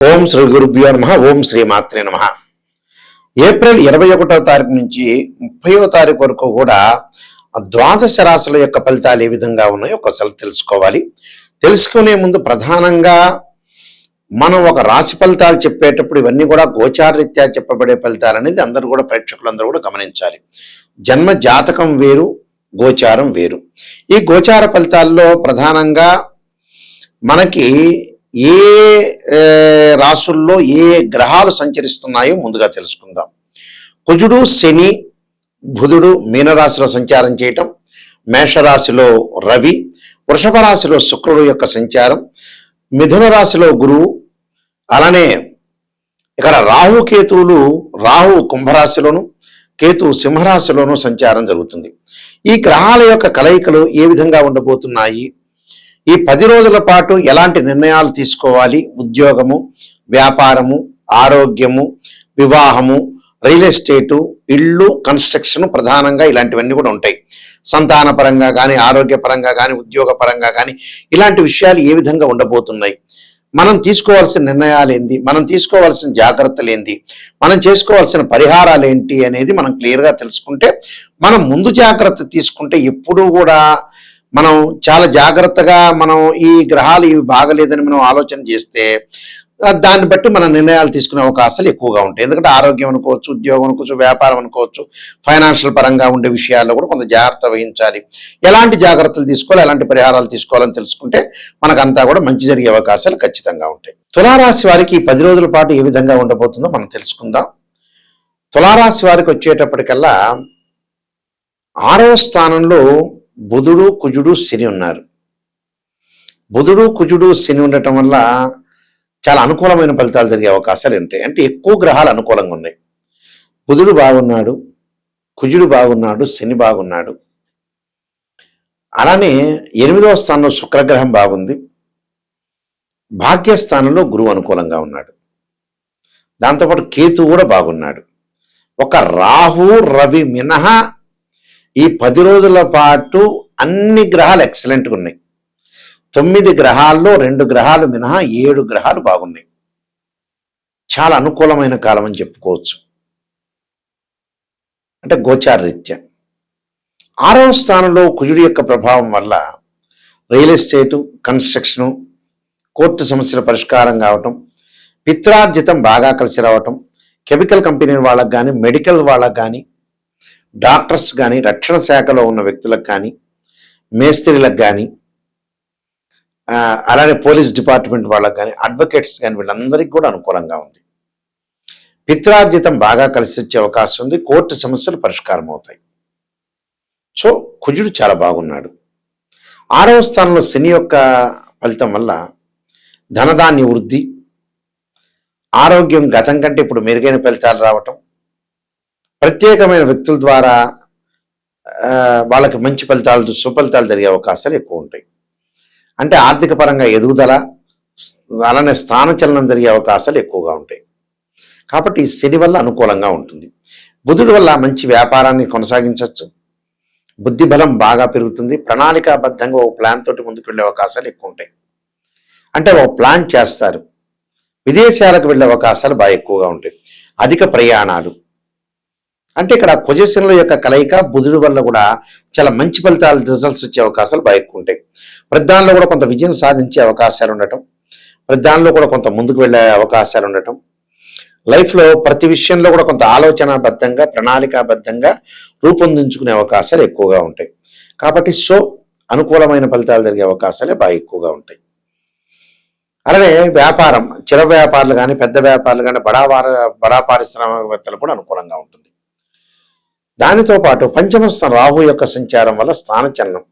ఓం శ్రీ గురుభ్యో నమః. ఓం శ్రీ మాత్రే నమః. ఏప్రిల్ 21వ తారీఖు నుంచి 30వ తారీఖు వరకు కూడా ద్వాదశ రాశుల యొక్క ఫలితాలు ఏ విధంగా ఉన్నాయో ఒకసారి తెలుసుకోవాలి. తెలుసుకునే ముందు ప్రధానంగా మనం ఒక రాశి ఫలితాలు చెప్పేటప్పుడు ఇవన్నీ కూడా గోచారరీత్యా చెప్పబడే ఫలితాలు అనేది అందరూ కూడా ప్రేక్షకులందరూ కూడా గమనించాలి. జన్మ జాతకం వేరు, గోచారం వేరు. ఈ గోచార ఫలితాల్లో ప్రధానంగా మనకి ఏ రాసుల్లో ఏ గ్రహాలు సంచరిస్తున్నాయో ముందుగా తెలుసుకుందాం. కుజుడు, శని, బుధుడు మీనరాశిలో సంచారం చేయటం, మేషరాశిలో రవి, వృషభ రాశిలో శుక్రుడు యొక్క సంచారం, మిథున రాశిలో గురువు, అలానే ఇక్కడ రాహుకేతువులు, రాహు కుంభరాశిలోను, కేతు సింహరాశిలోను సంచారం జరుగుతుంది. ఈ గ్రహాల యొక్క కలయికలు ఏ విధంగా ఉండబోతున్నాయి, ఈ 10 రోజుల పాటు ఎలాంటి నిర్ణయాలు తీసుకోవాలి, ఉద్యోగము, వ్యాపారము, ఆరోగ్యము, వివాహము, రియల్ ఎస్టేటు, ఇళ్ళు, కన్స్ట్రక్షన్ ప్రధానంగా ఇలాంటివన్నీ కూడా ఉంటాయి. సంతాన పరంగా కానీ, ఆరోగ్యపరంగా కానీ, ఉద్యోగ పరంగా కానీ ఇలాంటి విషయాలు ఏ విధంగా ఉండబోతున్నాయి, మనం తీసుకోవాల్సిన నిర్ణయాలు ఏంటి, మనం తీసుకోవాల్సిన జాగ్రత్తలు ఏంటి, మనం చేసుకోవాల్సిన పరిహారాలు ఏంటి అనేది మనం క్లియర్గా తెలుసుకుంటే, మనం ముందు జాగ్రత్త తీసుకుంటే ఎప్పుడూ కూడా మనం చాలా జాగ్రత్తగా మనం ఈ గ్రహాలు ఇవి బాగలేదని మనం ఆలోచన చేస్తే దాన్ని బట్టి మన నిర్ణయాలు తీసుకునే అవకాశాలు ఎక్కువగా ఉంటాయి. ఎందుకంటే ఆరోగ్యం అనుకోవచ్చు, ఉద్యోగం అనుకోవచ్చు, వ్యాపారం అనుకోవచ్చు, ఫైనాన్షియల్ పరంగా ఉండే విషయాల్లో కూడా కొంత జాగ్రత్త వహించాలి. ఎలాంటి జాగ్రత్తలు తీసుకోవాలి, ఎలాంటి పరిహారాలు తీసుకోవాలని తెలుసుకుంటే మనకంతా కూడా మంచి జరిగే అవకాశాలు ఖచ్చితంగా ఉంటాయి. తులారాశి వారికి ఈ 10 రోజుల పాటు ఏ విధంగా ఉండబోతుందో మనం తెలుసుకుందాం. తులారాశి వారికి వచ్చేటప్పటికల్లా 6వ స్థానంలో బుధుడు, కుజుడు, శని ఉన్నారు. బుధుడు, కుజుడు, శని ఉండటం వల్ల చాలా అనుకూలమైన ఫలితాలు జరిగే అవకాశాలు ఉంటాయి. అంటే ఎక్కువ గ్రహాలు అనుకూలంగా ఉన్నాయి. బుధుడు బాగున్నాడు, కుజుడు బాగున్నాడు, శని బాగున్నాడు. అలానే 8వ స్థానంలో శుక్రగ్రహం బాగుంది. భాగ్యస్థానంలో గురువు అనుకూలంగా ఉన్నాడు. దాంతోపాటు కేతు కూడా బాగున్నాడు. ఒక రాహు, రవి మినహా ఈ 10 రోజుల పాటు అన్ని గ్రహాలు ఎక్సలెంట్గా ఉన్నాయి. 9 గ్రహాల్లో 2 గ్రహాలు మినహా 7 గ్రహాలు బాగున్నాయి. చాలా అనుకూలమైన కాలం అని చెప్పుకోవచ్చు. అంటే గోచార రీత్యా 6వ స్థానంలో కుజుడి యొక్క ప్రభావం వల్ల రియల్ ఎస్టేటు, కన్స్ట్రక్షను, కోర్టు సమస్యల పరిష్కారం కావటం, పిత్రార్జితం బాగా కలిసి రావటం, కెమికల్ కంపెనీ వాళ్ళకు కానీ, మెడికల్ వాళ్ళకు కానీ, డాక్టర్స్ కానీ, రక్షణ శాఖలో ఉన్న వ్యక్తులకు కానీ, మేస్త్రీలకు కానీ, అలానే పోలీస్ డిపార్ట్మెంట్ వాళ్ళకు కానీ, అడ్వకేట్స్ కానీ వీళ్ళందరికీ కూడా అనుకూలంగా ఉంది. పిత్రార్జితం బాగా కలిసి వచ్చే అవకాశం ఉంది. కోర్టు సమస్యలు పరిష్కారం అవుతాయి. సో కుజుడు చాలా బాగున్నాడు. 6వ స్థానంలో శని యొక్క ఫలితం వల్ల ధనధాన్య వృద్ధి, ఆరోగ్యం గతం కంటే ఇప్పుడు మెరుగైన ఫలితాలు రావటం, ప్రత్యేకమైన వ్యక్తుల ద్వారా వాళ్ళకి మంచి ఫలితాలు, సుఫలితాలు జరిగే అవకాశాలు ఎక్కువ ఉంటాయి. అంటే ఆర్థిక పరంగా ఎదుగుదల, అలానే స్థానచలనం జరిగే అవకాశాలు ఎక్కువగా ఉంటాయి. కాబట్టి శని వల్ల అనుకూలంగా ఉంటుంది. బుధుడి వల్ల మంచి వ్యాపారాన్ని కొనసాగించవచ్చు. బుద్ధి బలం బాగా పెరుగుతుంది. ప్రణాళికాబద్ధంగా ఒక ప్లాన్ తోటి ముందుకు వెళ్ళే అవకాశాలు ఎక్కువ ఉంటాయి. అంటే ఒక ప్లాన్ చేస్తారు. విదేశాలకు వెళ్ళే అవకాశాలు బాగా ఎక్కువగా ఉంటాయి. అధిక ప్రయాణాలు, అంటే ఇక్కడ కుజశనుల యొక్క కలయిక బుధుడి వల్ల కూడా చాలా మంచి ఫలితాలు, రిజల్ట్స్ వచ్చే అవకాశాలు బాగా ఎక్కువ ఉంటాయి. ప్రతిదానిలో కూడా కొంత విజయం సాధించే అవకాశాలు ఉండటం, ప్రతిదానిలో కూడా కొంత ముందుకు వెళ్ళే అవకాశాలు ఉండటం, లైఫ్లో ప్రతి విషయంలో కూడా కొంత ఆలోచనాబద్ధంగా, ప్రణాళికాబద్ధంగా రూపొందించుకునే అవకాశాలు ఎక్కువగా ఉంటాయి. కాబట్టి అనుకూలమైన ఫలితాలు జరిగే అవకాశాలే బాగా ఎక్కువగా ఉంటాయి. అలానే వ్యాపారం, చిన్న వ్యాపారాలు కానీ, పెద్ద వ్యాపారాలు కానీ, బడా పారిశ్రామికవేత్తలు కూడా అనుకూలంగా ఉంటుంది. దానితో పాటు 5వ స్థానం రాహు యొక్క సంచారం వల్ల స్థానచలనం,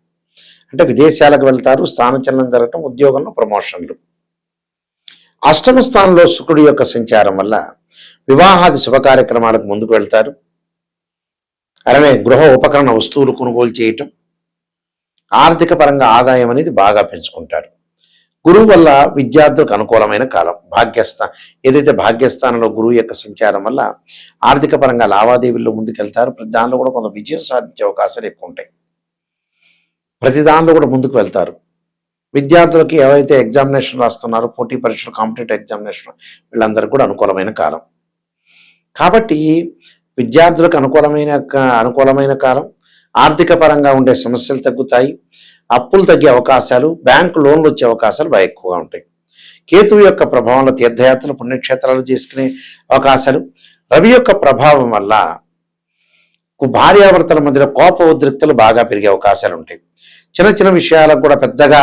అంటే విదేశాలకు వెళ్తారు, స్థానచలనం జరగటం, ఉద్యోగంలో ప్రమోషన్లు. 8వ స్థానంలో శుక్రుడి యొక్క సంచారం వల్ల వివాహాది శుభ కార్యక్రమాలకు ముందుకు వెళ్తారు. అలానే గృహ ఉపకరణ వస్తువులు కొనుగోలు చేయటం, ఆర్థిక పరంగా ఆదాయం అనేది బాగా పెంచుకుంటారు. గురువు వల్ల విద్యార్థులకు అనుకూలమైన కాలం. ఏదైతే భాగ్యస్థానంలో గురువు యొక్క సంచారం వల్ల ఆర్థిక పరంగా లావాదేవీల్లో ముందుకెళ్తారు. ప్రతి దానిలో కూడా కొంత విజయం సాధించే అవకాశాలు ఎక్కువ ఉంటాయి. ప్రతి దానిలో కూడా ముందుకు వెళ్తారు. విద్యార్థులకి ఎవరైతే ఎగ్జామినేషన్ రాస్తున్నారో, పోటీ పరీక్షలు, కాంపిటేటివ్ ఎగ్జామినేషన్, వీళ్ళందరికీ కూడా అనుకూలమైన కాలం. కాబట్టి విద్యార్థులకు అనుకూలమైన కాలం. ఆర్థిక పరంగా ఉండే సమస్యలు తగ్గుతాయి. అప్పులు తగ్గే అవకాశాలు, బ్యాంకు లోన్లు వచ్చే అవకాశాలు బాగా ఎక్కువగా ఉంటాయి. కేతువు యొక్క ప్రభావంలో తీర్థయాత్రలు, పుణ్యక్షేత్రాలు చేసుకునే అవకాశాలు. రవి యొక్క ప్రభావం వల్ల భార్యాభర్తల మధ్యలో కోప ఉద్రిక్తలు బాగా పెరిగే అవకాశాలు ఉంటాయి. చిన్న చిన్న విషయాలకు కూడా పెద్దగా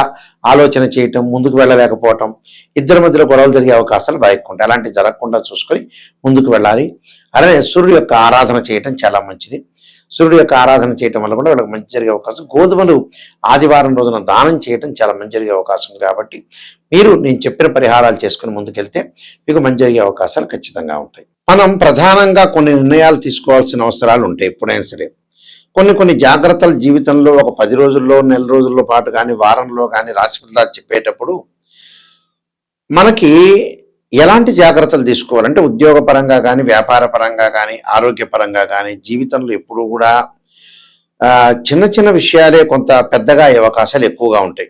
ఆలోచన చేయటం, ముందుకు వెళ్ళలేకపోవటం, ఇద్దరి మధ్యలో గొడవలు జరిగే అవకాశాలు బాగా ఎక్కువ ఉంటాయి. అలాంటివి జరగకుండా చూసుకొని ముందుకు వెళ్ళాలి. అలానే సూర్యుడు యొక్క ఆరాధన చేయటం చాలా మంచిది. సూర్యుడు యొక్క ఆరాధన చేయటం వల్ల కూడా వాళ్ళకి మంచి జరిగే అవకాశం. గోధుమలు ఆదివారం రోజున దానం చేయటం చాలా మంచి జరిగే అవకాశం. కాబట్టి మీరు నేను చెప్పిన పరిహారాలు చేసుకుని ముందుకెళ్తే మీకు మంచి జరిగే అవకాశాలు ఖచ్చితంగా ఉంటాయి. మనం ప్రధానంగా కొన్ని నిర్ణయాలు తీసుకోవాల్సిన అవసరాలు ఉంటాయి. ఎప్పుడైనా సరే కొన్ని జాగ్రత్తలు జీవితంలో ఒక 10 రోజుల్లో, నెల రోజుల్లో పాటు కానీ, వారంలో కానీ రాశి ఫలితాలు చెప్పేటప్పుడు మనకి ఎలాంటి జాగ్రత్తలు తీసుకోవాలంటే ఉద్యోగపరంగా కానీ, వ్యాపార పరంగా కానీ, ఆరోగ్యపరంగా కానీ జీవితంలో ఎప్పుడు కూడా చిన్న చిన్న విషయాలే కొంత పెద్దగా అయ్యే అవకాశాలు ఎక్కువగా ఉంటాయి.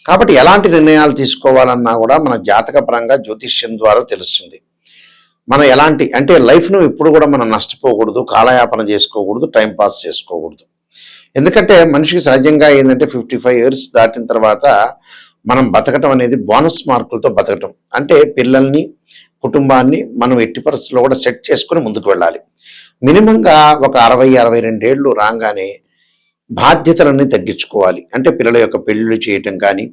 కాబట్టి ఎలాంటి నిర్ణయాలు తీసుకోవాలన్నా కూడా మన జాతక పరంగా జ్యోతిష్యం ద్వారా తెలుస్తుంది. మనం ఎలాంటి అంటే లైఫ్ను ఎప్పుడు కూడా మనం నష్టపోకూడదు, కాలయాపన చేసుకోకూడదు, టైంపాస్ చేసుకోకూడదు. ఎందుకంటే మనిషికి సహజంగా ఏంటంటే 55 years దాటిన తర్వాత మనం బతకటం అనేది బోనస్ మార్కులతో బతకటం. అంటే పిల్లల్ని, కుటుంబాన్ని మనం ఎట్టి పరిస్థితుల్లో కూడా సెట్ చేసుకుని ముందుకు వెళ్ళాలి. మినిమంగా ఒక 60-62 ఏళ్ళు రాగానే బాధ్యతలన్నీ తగ్గించుకోవాలి. అంటే పిల్లల యొక్క పెళ్ళిళ్ళు చేయటం కానీ,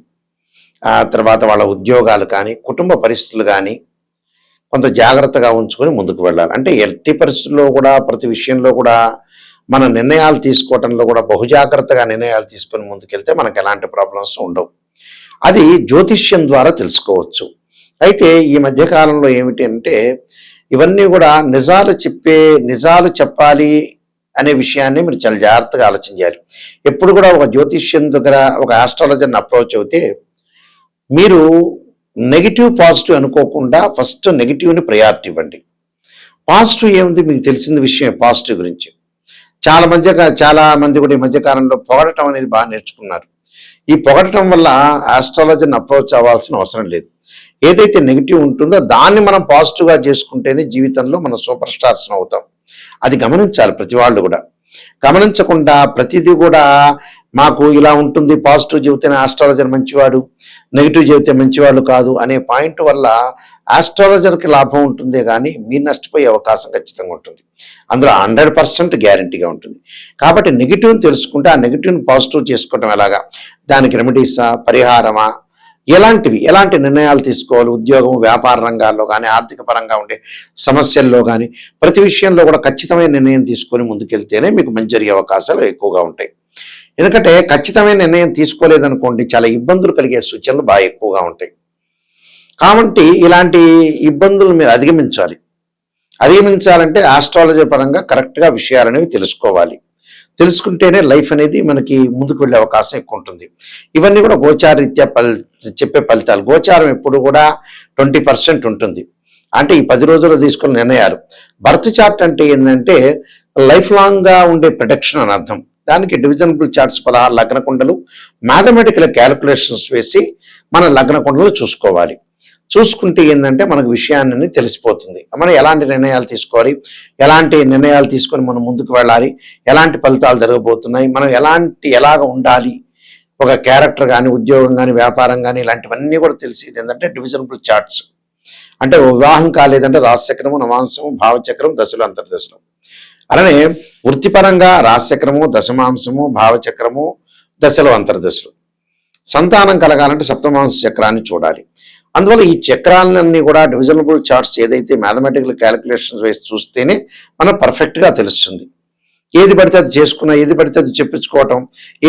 ఆ తర్వాత వాళ్ళ ఉద్యోగాలు కానీ, కుటుంబ పరిస్థితులు కానీ కొంత జాగ్రత్తగా ఉంచుకొని ముందుకు వెళ్ళాలి. అంటే ఎట్టి పరిస్థితుల్లో కూడా ప్రతి విషయంలో కూడా మన నిర్ణయాలు తీసుకోవటంలో కూడా బహుజాగ్రత్తగా నిర్ణయాలు తీసుకొని ముందుకెళ్తే మనకు ఎలాంటి ప్రాబ్లమ్స్ ఉండవు. అది జ్యోతిష్యం ద్వారా తెలుసుకోవచ్చు. అయితే ఈ మధ్యకాలంలో ఏమిటి అంటే ఇవన్నీ కూడా నిజాలు చెప్పాలి అనే విషయాన్ని మీరు చాలా జాగ్రత్తగా ఆలోచించాలి. ఎప్పుడు కూడా ఒక జ్యోతిష్యం దగ్గర ఒక ఆస్ట్రాలజర్ని అప్రోచ్ అవుతే మీరు నెగిటివ్ పాజిటివ్ అనుకోకుండా ఫస్ట్ నెగిటివ్ని ప్రయారిటీ ఇవ్వండి. పాజిటివ్ ఏముంది మీకు తెలిసిన విషయం పాజిటివ్ గురించి. చాలా మంది కూడా ఈ మధ్యకాలంలో పొగడటం అనేది బాగా నేర్చుకున్నారు. ఈ పొగడటం వల్ల ఆస్ట్రాలజీని అప్రోచ్ అవ్వాల్సిన అవసరం లేదు. ఏదైతే నెగిటివ్ ఉంటుందో దాన్ని మనం పాజిటివ్గా చేసుకుంటేనే జీవితంలో మనం సూపర్ స్టార్స్ అవుతాం. అది గమనించాలి ప్రతి వాళ్ళు కూడా. గమనించకుండా ప్రతిదీ కూడా మాకు ఇలా ఉంటుంది, పాజిటివ్ చెబితేనే ఆస్ట్రాలజర్ మంచివాడు, నెగిటివ్ చెబితే మంచివాళ్ళు కాదు అనే పాయింట్ వల్ల ఆస్ట్రాలజర్కి లాభం ఉంటుందే కానీ మీరు నష్టపోయే అవకాశం ఖచ్చితంగా ఉంటుంది. అందులో 100% గ్యారంటీగా ఉంటుంది. కాబట్టి నెగిటివ్ని తెలుసుకుంటే ఆ నెగిటివ్ని పాజిటివ్ చేసుకోవటం ఎలాగా, దానికి రెమెడీసా, పరిహారమా, ఎలాంటి నిర్ణయాలు తీసుకోవాలి, ఉద్యోగం, వ్యాపార రంగాల్లో కానీ, ఆర్థిక పరంగా ఉండే సమస్యల్లో కానీ ప్రతి విషయంలో కూడా ఖచ్చితమైన నిర్ణయం తీసుకొని ముందుకెళ్తేనే మీకు మంచి జరిగే అవకాశాలు ఎక్కువగా ఉంటాయి. ఎందుకంటే ఖచ్చితమైన నిర్ణయం తీసుకోలేదనుకోండి చాలా ఇబ్బందులు కలిగే సూచనలు బాగా ఎక్కువగా ఉంటాయి. కాబట్టి ఇలాంటి ఇబ్బందులు మీరు అధిగమించాలంటే ఆస్ట్రాలజీ పరంగా కరెక్ట్గా విషయాలనేవి తెలుసుకోవాలి. తెలుసుకుంటేనే లైఫ్ అనేది మనకి ముందుకు వెళ్ళే అవకాశం ఎక్కువ ఉంటుంది. ఇవన్నీ కూడా గోచారరీత్యా చెప్పే ఫలితాలు. గోచారం ఎప్పుడు కూడా 20% ఉంటుంది. అంటే ఈ 10 రోజుల్లో తీసుకున్న నిర్ణయాలు. బర్త్ చార్ట్ అంటే ఏంటంటే లైఫ్ లాంగ్గా ఉండే ప్రొటెక్షన్ అని అర్థం. దానికి డివిజనబుల్ చార్ట్స్ 16 లగ్న కుండలు మ్యాథమెటికల్ క్యాలిక్యులేషన్స్ వేసి మన లగ్న కుండలు చూసుకోవాలి. చూసుకుంటే ఏంటంటే మనకు విషయాన్ని తెలిసిపోతుంది. మనం ఎలాంటి నిర్ణయాలు తీసుకోవాలి, ఎలాంటి నిర్ణయాలు తీసుకొని మనం ముందుకు వెళ్ళాలి, ఎలాంటి ఫలితాలు జరగబోతున్నాయి, మనం ఎలాగ ఉండాలి, ఒక క్యారెక్టర్ కానీ, ఉద్యోగం కానీ, వ్యాపారం కానీ ఇలాంటివన్నీ కూడా తెలిసేది ఏంటంటే డివిజనబుల్ చార్ట్స్. అంటే వివాహం కాలేదంటే రాశిచక్రము, నవాంశము, భావచక్రం, దశలు, అంతర్దశలు. అలానే వృత్తిపరంగా రాశిచక్రము, దశమాంశము, భావచక్రము, దశలు, అంతర్దశలు. సంతానం కలగాలంటే సప్తమాంశ చక్రాన్ని చూడాలి. అందువల్ల ఈ చక్రాలన్నీ కూడా డివిజనబుల్ చార్ట్స్ ఏదైతే మ్యాథమెటికల్ క్యాలిక్యులేషన్స్ వేసి చూస్తేనే మనకు పర్ఫెక్ట్గా తెలుస్తుంది. ఏది పడితే అది చేసుకున్నా, ఏది పడితే అది చెప్పించుకోవటం,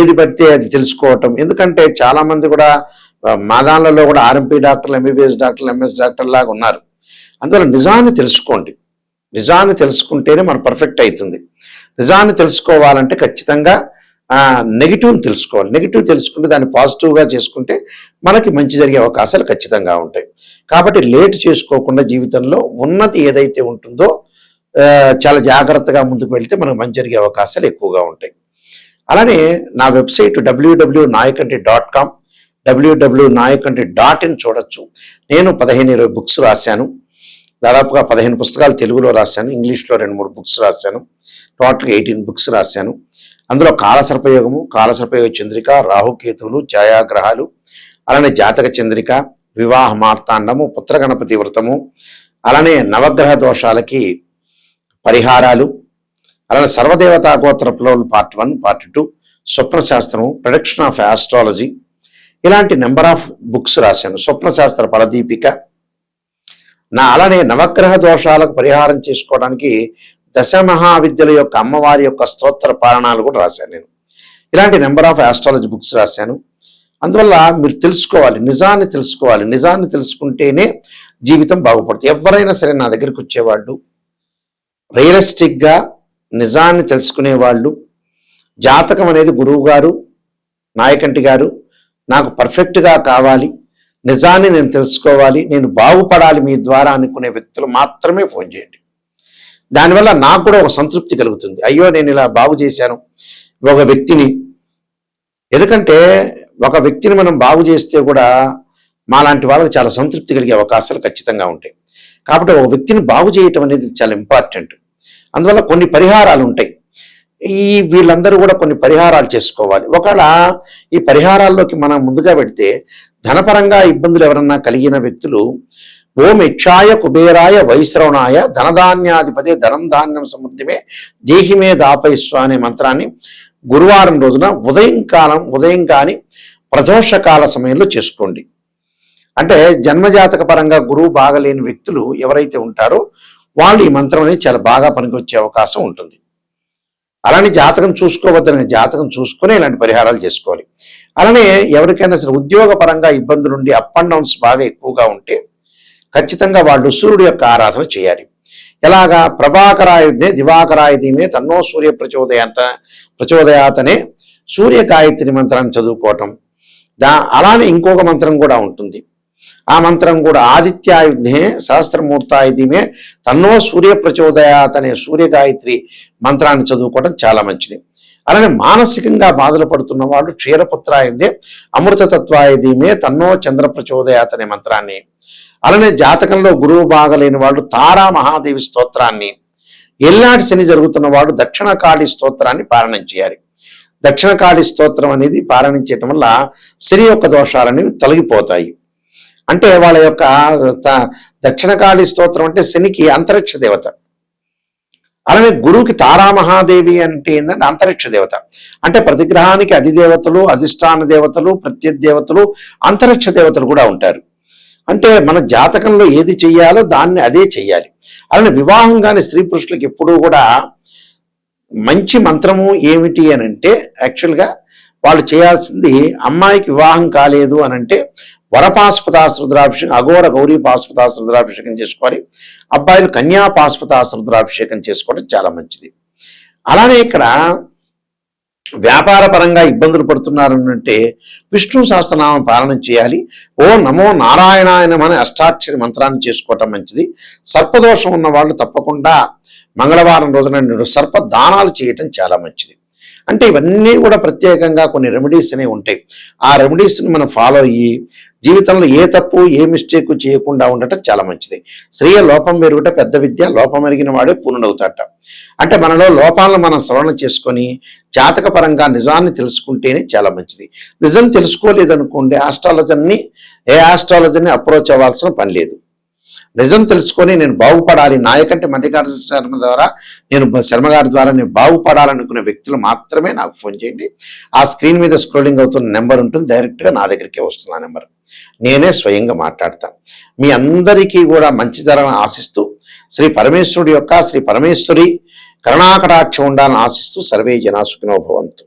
ఏది పడితే అది తెలుసుకోవటం. ఎందుకంటే చాలామంది కూడా మా దానిలో కూడా ఆర్ఎంపీ డాక్టర్లు, ఎంబీబీఎస్ డాక్టర్లు, ఎంఎస్ డాక్టర్ లాగా ఉన్నారు. అందువల్ల నిజాన్ని తెలుసుకోండి. నిజాన్ని తెలుసుకుంటేనే మనం పర్ఫెక్ట్ అవుతుంది. నిజాన్ని తెలుసుకోవాలంటే ఖచ్చితంగా నెగిటివ్ని తెలుసుకోవాలి. నెగిటివ్ తెలుసుకుంటే దాన్ని పాజిటివ్గా చేసుకుంటే మనకి మంచి జరిగే అవకాశాలు ఖచ్చితంగా ఉంటాయి. కాబట్టి లేట్ చేసుకోకుండా జీవితంలో ఉన్నది ఏదైతే ఉంటుందో చాలా జాగ్రత్తగా ముందుకు వెళ్తే మనకు మంచి జరిగే అవకాశాలు ఎక్కువగా ఉంటాయి. అలానే నా వెబ్సైట్ www.nayakanti.com www.nayakanti.in చూడొచ్చు. నేను 15-20 బుక్స్ రాశాను. దాదాపుగా 15 పుస్తకాలు తెలుగులో రాశాను, ఇంగ్లీష్లో 2-3 బుక్స్ రాశాను. టోటల్గా 18 బుక్స్ రాశాను. అందులో కాలసర్పయోగము, కాలసర్పయోగ చంద్రిక, రాహుకేతువులు, ఛాయాగ్రహాలు, అలానే జాతక చంద్రిక, వివాహ మార్తాండము, పుత్రగణపతి వ్రతము, అలానే నవగ్రహ దోషాలకి పరిహారాలు, అలానే సర్వదేవతా గోత్రపులో పార్ట్ 1, పార్ట్ 2, స్వప్నశాస్త్రము, ప్రొడక్షన్ ఆఫ్ ఆస్ట్రాలజీ, ఇలాంటి నెంబర్ ఆఫ్ బుక్స్ రాశాను. స్వప్నశాస్త్ర ఫలదీపిక, అలానే నవగ్రహ దోషాలకు పరిహారం చేసుకోవడానికి దశమహావిద్యల యొక్క అమ్మవారి యొక్క స్తోత్ర పారాయణాలు కూడా రాశాను నేను. ఇలాంటి నెంబర్ ఆఫ్ ఆస్ట్రాలజీ బుక్స్ రాశాను. అందువల్ల మీరు తెలుసుకోవాలి, నిజాన్ని తెలుసుకోవాలి. నిజాన్ని తెలుసుకుంటేనే జీవితం బాగుపడుతుంది. ఎవరైనా సరే నా దగ్గరికి వచ్చేవాళ్ళు రియలిస్టిక్గా నిజాన్ని తెలుసుకునే వాళ్ళు, జాతకం అనేది గురువు గారు, నాయకంటి గారు నాకు పర్ఫెక్ట్గా కావాలి, నిజాన్ని నేను తెలుసుకోవాలి, నేను బాగుపడాలి మీ ద్వారా అనుకునే వ్యక్తులు మాత్రమే ఫోన్ చేయండి. దానివల్ల నాకు కూడా ఒక సంతృప్తి కలుగుతుంది. అయ్యో నేను ఇలా బాగు చేశాను ఒక వ్యక్తిని. ఎందుకంటే ఒక వ్యక్తిని మనం బాగు చేస్తే కూడా మాలాంటి వాళ్ళకి చాలా సంతృప్తి కలిగే అవకాశాలు ఖచ్చితంగా ఉంటాయి. కాబట్టి ఒక వ్యక్తిని బాగు చేయటం అనేది చాలా ఇంపార్టెంట్. అందువల్ల కొన్ని పరిహారాలు ఉంటాయి. వీళ్ళందరూ కూడా కొన్ని పరిహారాలు చేసుకోవాలి. ఒకవేళ ఈ పరిహారాల్లోకి మనం ముందుగా పెడితే ధనపరంగా ఇబ్బందులు ఎవరన్నా కలిగిన వ్యక్తులు ఓం యక్షాయ కుబేరాయ వైశ్రవణాయ ధనధాన్యాధిపతి ధనం ధాన్యం సమృద్ధిమే దేహిమే దాపయిస్వ అనే మంత్రాన్ని గురువారం రోజున ఉదయం కానీ ప్రదోషకాల సమయంలో చేసుకోండి. అంటే జన్మజాతక పరంగా గురువు బాగలేని వ్యక్తులు ఎవరైతే ఉంటారో వాళ్ళు ఈ మంత్రం అనేది చాలా బాగా పనికొచ్చే అవకాశం ఉంటుంది. అలానే జాతకం చూసుకోవద్దని, జాతకం చూసుకుని ఇలాంటి పరిహారాలు చేసుకోవాలి. అలానే ఎవరికైనా సరే ఉద్యోగ పరంగా ఇబ్బందులుండి అప్ అండ్ డౌన్స్ బాగా ఎక్కువగా ఉంటే ఖచ్చితంగా వాళ్ళు సూర్యుడు యొక్క ఆరాధన చేయాలి. ఎలాగా? ప్రభాకరాయుధే దివాకరాయుధీమే తన్నో సూర్య ప్రచోదయాతనే సూర్య గాయత్రి మంత్రాన్ని చదువుకోవటం. అలానే ఇంకొక మంత్రం కూడా ఉంటుంది. ఆ మంత్రం కూడా ఆదిత్యాయుధే సహస్రమూర్తాయుధీమే తన్నో సూర్య ప్రచోదయాత్ అనే సూర్య గాయత్రి మంత్రాన్ని చదువుకోవడం చాలా మంచిది. అలానే మానసికంగా బాధలు పడుతున్న వాళ్ళు క్షీరపుత్రాయుధే అమృతతత్వాయుధీమే తన్నో చంద్ర ప్రచోదయాత్ అనే మంత్రాన్ని, అలానే జాతకంలో గురువు బాగలేని వాళ్ళు తారా మహాదేవి స్తోత్రాన్ని, ఎల్లాటి శని జరుగుతున్న వాడు దక్షిణకాళి స్తోత్రాన్ని పారాయణం చేయాలి. దక్షిణకాళి స్తోత్రం అనేది పారాయణం చేయటం వల్ల శని యొక్క దోషాలనేవి తొలగిపోతాయి. అంటే వాళ్ళ యొక్క దక్షిణకాళి స్తోత్రం అంటే శనికి అంతరిక్ష దేవత. అలానే గురువుకి తారామహాదేవి అంటే ఏంటంటే అంతరిక్ష దేవత. అంటే ప్రతి గ్రహానికి అధిదేవతలు, అధిష్టాన దేవతలు, ప్రత్యర్థేవతలు, అంతరిక్ష దేవతలు కూడా ఉంటారు. అంటే మన జాతకంలో ఏది చెయ్యాలో దాన్ని అదే చెయ్యాలి. అలానే వివాహం కాని స్త్రీ పురుషులకు ఎప్పుడూ కూడా మంచి మంత్రము ఏమిటి అని అంటే యాక్చువల్గా వాళ్ళు చేయాల్సింది, అమ్మాయికి వివాహం కాలేదు అని అంటే వరపాశుపతాస్త్ర రుద్రాభిషేకం, అఘోర గౌరీ పాశుపతాస్త్ర రుద్రాభిషేకం చేసుకోవాలి. అబ్బాయిలు కన్యా పాశుపతాస్త్ర రుద్రాభిషేకం చేసుకోవడం చాలా మంచిది. అలానే ఇక్కడ వ్యాపార పరంగా ఇబ్బందులు పడుతున్నారంటే విష్ణు సహస్రనామం పాలన చేయాలి. ఓ నమో నారాయణాయ నమః అనే అష్టాక్షరి మంత్రాన్ని చేసుకోవటం మంచిది. సర్పదోషం ఉన్న వాళ్ళు తప్పకుండా మంగళవారం రోజున సర్ప దానాలు చేయటం చాలా మంచిది. అంటే ఇవన్నీ కూడా ప్రత్యేకంగా కొన్ని రెమెడీస్ అనేవి ఉంటాయి. ఆ రెమెడీస్ని మనం ఫాలో అయ్యి జీవితంలో ఏ తప్పు ఏ మిస్టేక్ చేయకుండా ఉండటం చాలా మంచిది. స్త్రీయ లోపం పెరుగుట పెద్ద విద్య, లోపం ఎరిగిన వాడే పూర్ణుడవుతాట. అంటే మనలో లోపాలను మనం శ్రవణ చేసుకొని జాతక పరంగా నిజాన్ని తెలుసుకుంటేనే చాలా మంచిది. నిజం తెలుసుకోలేదనుకోండి ఏ ఆస్ట్రాలజీని అప్రోచ్ అవ్వాల్సిన పని లేదు. నిజం తెలుసుకొని నేను బాగుపడాలి, నాయకంటి మల్లికార్జున శర్మ గారి ద్వారా నేను బాగుపడాలనుకునే వ్యక్తులు మాత్రమే నాకు ఫోన్ చేయండి. ఆ స్క్రీన్ మీద స్క్రోలింగ్ అవుతున్న నెంబర్ ఉంటుంది, డైరెక్ట్గా నా దగ్గరికే వస్తుంది ఆ నెంబర్. నేనే స్వయంగా మాట్లాడతాను. మీ అందరికీ కూడా మంచి జరగని ఆశిస్తూ శ్రీ పరమేశ్వరుడి యొక్క శ్రీ పరమేశ్వరి కరుణాకటాక్షం ఉండాలని ఆశిస్తూ సర్వే జనా సుఖినో భవంతు.